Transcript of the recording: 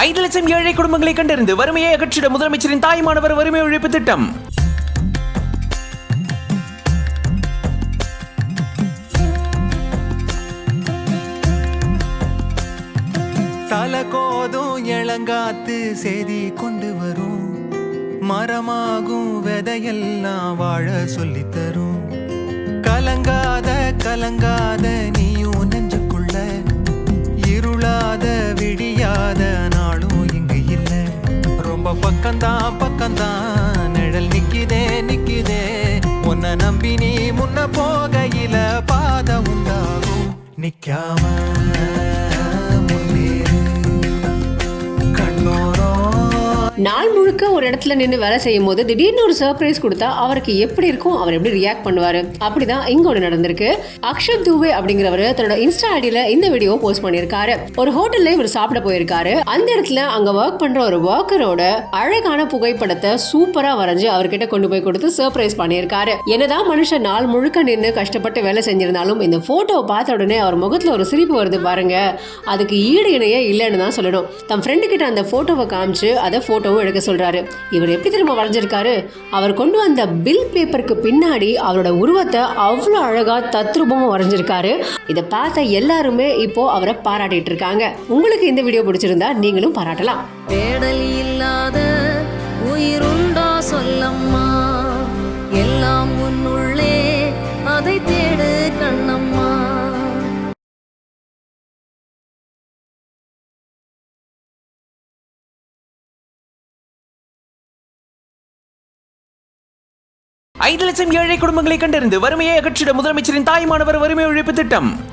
5 லட்சம் ஏழை குடும்பங்களை கண்டறிந்து வறுமையை அகற்றிட முதலமைச்சரின் தாய்மானவர் வறுமை ஒழிப்பு திட்டம். தலகோதும் இளங்காத்து செய்தி கொண்டு வரும், மரமாகும் விதையெல்லாம் வாழ சொல்லித் தரும். கலங்காத நீயும் நெஞ்சுக்குள்ள, இருளாத விடியாத நாளும் இங்கு இல்ல. ரொம்ப பக்கம்தான் நிழல் நிக்குதே, உன்னை நம்பி நீ முன்ன போகையில பாதை உண்டாகும். நிக்காம நாள் முழுக்க ஒரு இடத்துல நின்று வேலை செய்யும் போது திடீர்னு ஒரு சர்ப்ரைஸ் கொடுத்தா அவருக்கு எப்படி இருக்கும், அவர் எப்படி ரியாக்ட் பண்ணுவாரு. அப்படிதான் இங்க ஒண்ணு நடந்திருக்கு. அக்ஷத் தூபே அப்படிங்கிறவரு தன்னோட இன்ஸ்டா ஐடியில இந்த வீடியோ போஸ்ட் பண்ணிருக்காரு. ஒரு ஹோட்டல்ல இவர் சாப்பிட போயிருக்காரு. அந்த இடத்துல அங்க ஒர்க் பண்ற ஒரு ஒர்க்கரோட அழகான புகைப்படத்தை சூப்பரா வரைஞ்சு அவர்கிட்ட கொண்டு போய் கொடுத்து சர்ப்ரைஸ் பண்ணியிருக்காரு. என்னதான் மனுஷன் நாள் முழுக்க நின்று கஷ்டப்பட்டு வேலை செஞ்சிருந்தாலும் இந்த போட்டோவை பார்த்த உடனே அவர் முகத்துல ஒரு சிரிப்பு வருது பாருங்க. அதுக்கு ஈடு இணையே இல்லைன்னு தான் சொல்லணும். தன் ஃப்ரெண்டு கிட்ட அந்த போட்டோவை காமிச்சு அதை போட்டோ எடுக்க சொல்றாரு. இவர் எப்படி திரும்ப வரைஞ்சிருக்காரு, அவர் கொண்டு வந்த பில் பேப்பருக்கு பின்னாடி அவரோட உருவத்தை அவ்வளவு அழகா தத்ரூபமா வரைஞ்சிருக்காரு. இதை பார்த்த எல்லாருமே இப்போ அவரை பாராட்டிட்டு இருக்காங்க. உங்களுக்கு இந்த வீடியோ பிடிச்சிருந்தா நீங்களும் பாராட்டலாம். தேடல் இல்லாத உயிருண்டா சொல்லம்மா, எல்லாம் உன்னுள்ளே அதை தேடு கண்ணம்மா. ஐந்து லட்சம் ஏழை குடும்பங்களை கண்டறிந்து வறுமையை அகற்றிட முதலமைச்சரின் தாய்மானவர் வறுமை ஒழிப்பு திட்டம்.